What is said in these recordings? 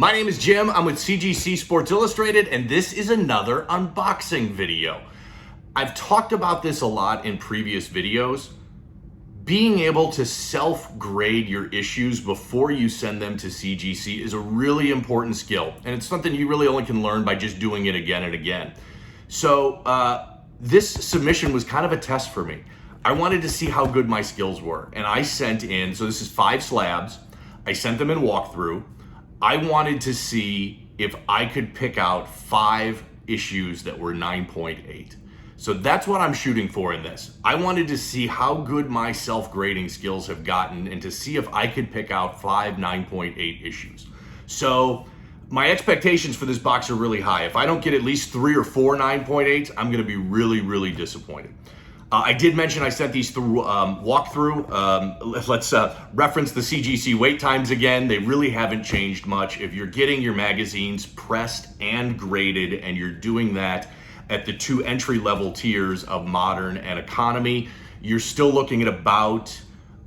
My name is Jim, I'm with CGC Sports Illustrated, and this is another unboxing video. I've talked about this a lot in previous videos. Being able to self-grade your issues before you send them to CGC is a really important skill, and it's something you really only can learn by just doing it again and again. So this submission was kind of a test for me. I wanted to see how good my skills were, and I sent in, so this is 5 slabs. I sent them in walkthrough. I wanted to see if I could pick out 5 issues that were 9.8. So that's what I'm shooting for in this. I wanted to see how good my self-grading skills have gotten and to see if I could pick out 5 9.8 issues. So my expectations for this box are really high. If I don't get at least 3 or 4 9.8s, I'm gonna be really, really disappointed. I did mention I sent these through walkthrough. Let's reference the CGC wait times again. They really haven't changed much. If you're getting your magazines pressed and graded and you're doing that at the 2 entry-level tiers of modern and economy, you're still looking at about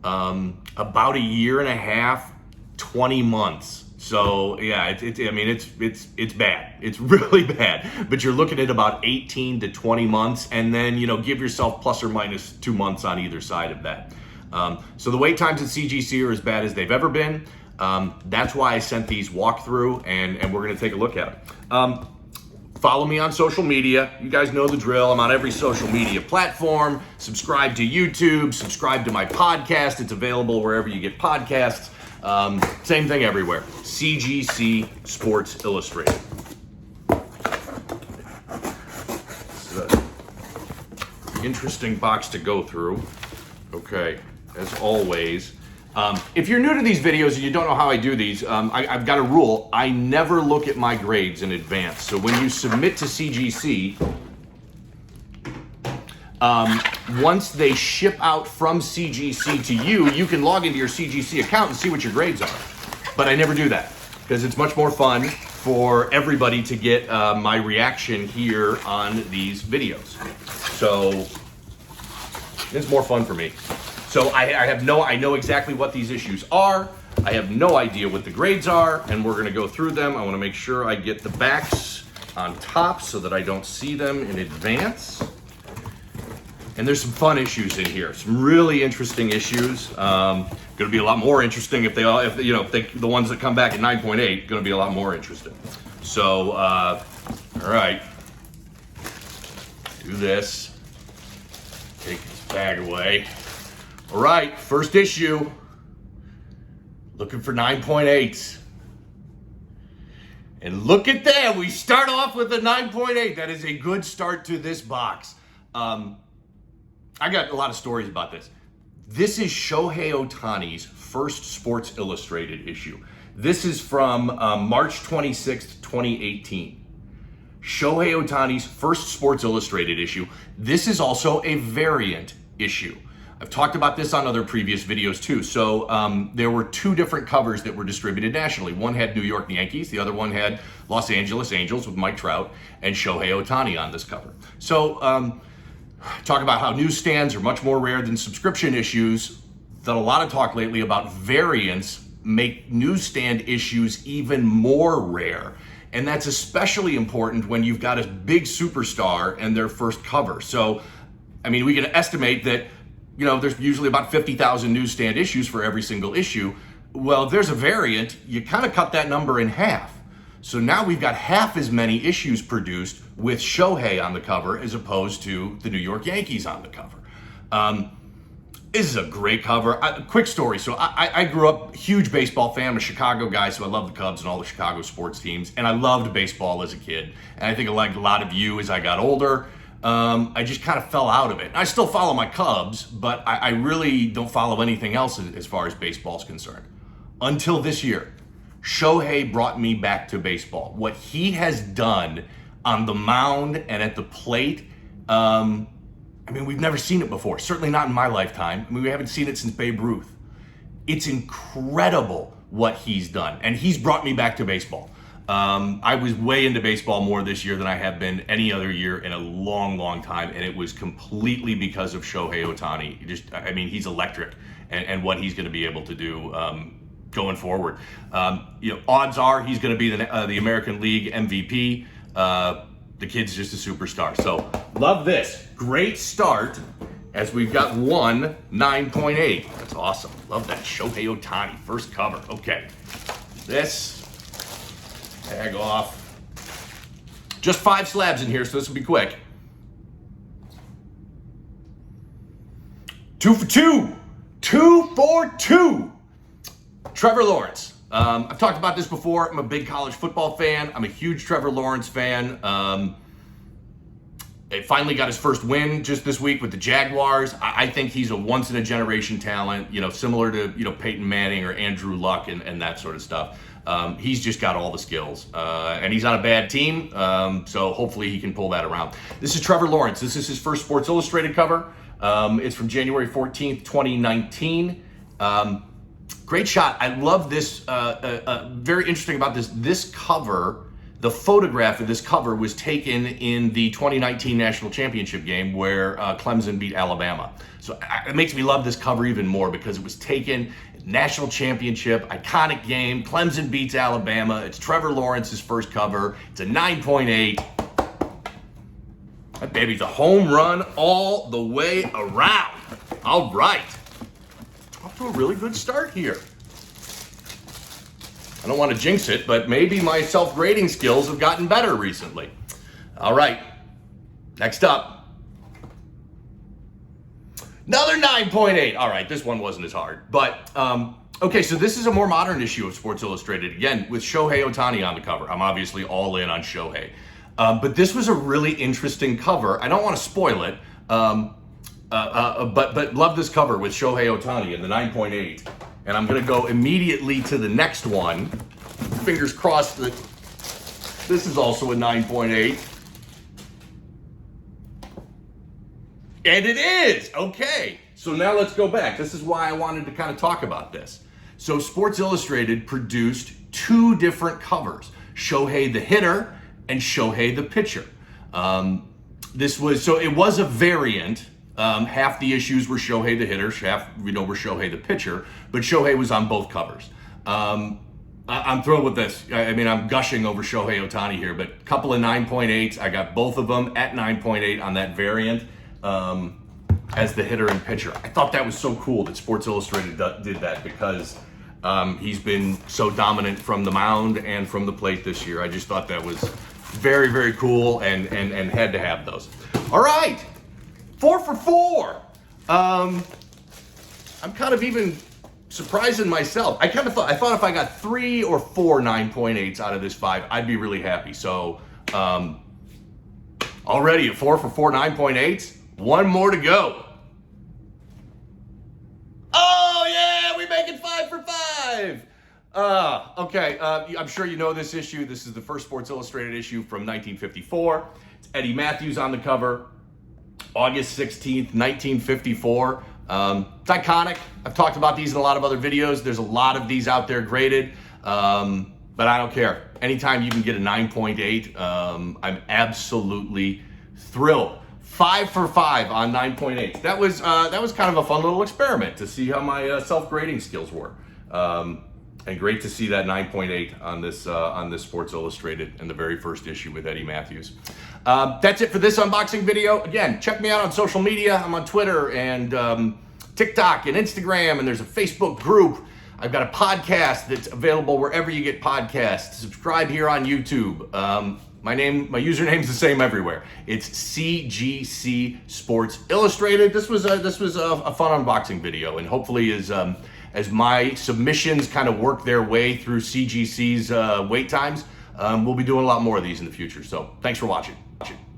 a year and a half, 20 months. So yeah, it's bad. It's really bad. But you're looking at about 18 to 20 months, and then give yourself plus or minus 2 months on either side of that. So the wait times at CGC are as bad as they've ever been. That's why I sent these walkthrough, and we're gonna take a look at it. Follow me on social media. You guys know the drill. I'm on every social media platform. Subscribe to YouTube, subscribe to my podcast. It's available wherever you get podcasts. Same thing everywhere. CGC Sports Illustrated. It's an interesting box to go through. Okay, as always. If you're new to these videos and you don't know how I do these, I've got a rule. I never look at my grades in advance. So when you submit to CGC, once they ship out from CGC to you, you can log into your CGC account and see what your grades are. But I never do that because it's much more fun for everybody to get my reaction here on these videos. So it's more fun for me. So I know exactly what these issues are. I have no idea what the grades are, and we're gonna go through them. I wanna make sure I get the backs on top so that I don't see them in advance. And there's some fun issues in here, some really interesting issues. Going to be a lot more interesting if the ones that come back at 9.8, going to be a lot more interesting. So, all right, do this. Take this bag away. All right, first issue. Looking for 9.8s. And look at that, we start off with a 9.8. That is a good start to this box. I got a lot of stories about this. This is Shohei Ohtani's first Sports Illustrated issue. This is from March 26th, 2018. Shohei Ohtani's first Sports Illustrated issue. This is also a variant issue. I've talked about this on other previous videos too. So there were 2 different covers that were distributed nationally. One had New York Yankees, the other one had Los Angeles Angels with Mike Trout and Shohei Ohtani on this cover. So talk about how newsstands are much more rare than subscription issues. Done a lot of talk lately about variants make newsstand issues even more rare. And that's especially important when you've got a big superstar and their first cover. So, I mean, we can estimate that, there's usually about 50,000 newsstand issues for every single issue. Well, if there's a variant, you kind of cut that number in half. So now we've got half as many issues produced with Shohei on the cover as opposed to the New York Yankees on the cover. This is a great cover. Quick story. So I grew up a huge baseball fan. I'm a Chicago guy, so I love the Cubs and all the Chicago sports teams. And I loved baseball as a kid. And I think like a lot of you, as I got older, I just kind of fell out of it. I still follow my Cubs, but I really don't follow anything else as far as baseball is concerned. Until this year. Shohei brought me back to baseball. What he has done on the mound and at the plate, we've never seen it before. Certainly not in my lifetime. We haven't seen it since Babe Ruth. It's incredible what he's done, and he's brought me back to baseball. I was way into baseball more this year than I have been any other year in a long, long time, and it was completely because of Shohei Ohtani. He's electric, and what he's going to be able to do. going forward. Odds are he's going to be the American League MVP. The kid's just a superstar. So love this. Great start as we've got 9.8. That's awesome. Love that. Shohei Ohtani, first cover. Okay. This, tag off. Just 5 slabs in here, so this will be quick. 2 for 2. 2 for 2. Trevor Lawrence. I've talked about this before. I'm a big college football fan. I'm a huge Trevor Lawrence fan. He finally got his first win just this week with the Jaguars. I think he's a once-in-a-generation talent, similar to, Peyton Manning or Andrew Luck and that sort of stuff. He's just got all the skills. And he's on a bad team, so hopefully he can pull that around. This is Trevor Lawrence. This is his first Sports Illustrated cover. It's from January 14th, 2019. Great shot. I love this. Very interesting about this cover. The photograph of this cover was taken in the 2019 National Championship game where Clemson beat Alabama. So it makes me love this cover even more because it was taken National Championship, iconic game. Clemson beats Alabama. It's Trevor Lawrence's first cover. It's a 9.8. That baby's a home run all the way around. All right. Off to a really good start here. I don't want to jinx it, but maybe my self-grading skills have gotten better recently. All right. Next up. Another 9.8. All right, this one wasn't as hard. But, okay, so this is a more modern issue of Sports Illustrated. Again, with Shohei Ohtani on the cover. I'm obviously all in on Shohei. But this was a really interesting cover. I don't want to spoil it, but love this cover with Shohei Ohtani in the 9.8. And I'm going to go immediately to the next one. Fingers crossed that this is also a 9.8. And it is! Okay. So now let's go back. This is why I wanted to kind of talk about this. So Sports Illustrated produced 2 different covers. Shohei the hitter and Shohei the pitcher. It was a variant. Half the issues were Shohei the hitter, half were Shohei the pitcher, but Shohei was on both covers. I'm thrilled with this. I mean, I'm gushing over Shohei Ohtani here, but a couple of 9.8s. I got both of them at 9.8 on that variant as the hitter and pitcher. I thought that was so cool that Sports Illustrated did that because he's been so dominant from the mound and from the plate this year. I just thought that was very, very cool and had to have those. All right. 4 for 4. I'm kind of even surprising myself. I thought if I got 3 or 4 9.8s out of this 5, I'd be really happy. So already a 4 for 4 9.8s. One more to go. Oh yeah, we make it 5 for 5. Okay, I'm sure you know this issue. This is the first Sports Illustrated issue from 1954. It's Eddie Matthews on the cover. August 16th, 1954. It's iconic. I've talked about these in a lot of other videos. There's a lot of these out there graded, but I don't care. Anytime you can get a 9.8, I'm absolutely thrilled. 5 for 5 on 9.8. That was kind of a fun little experiment to see how my self-grading skills were. And great to see that 9.8 on this Sports Illustrated and the very first issue with Eddie Matthews. That's it for this unboxing video. Again, check me out on social media. I'm on Twitter and TikTok and Instagram, and there's a Facebook group. I've got a podcast that's available wherever you get podcasts. Subscribe here on YouTube. My username's the same everywhere. It's CGC Sports Illustrated. This was a fun unboxing video, and hopefully as my submissions kind of work their way through CGC's wait times, we'll be doing a lot more of these in the future. So thanks for watching.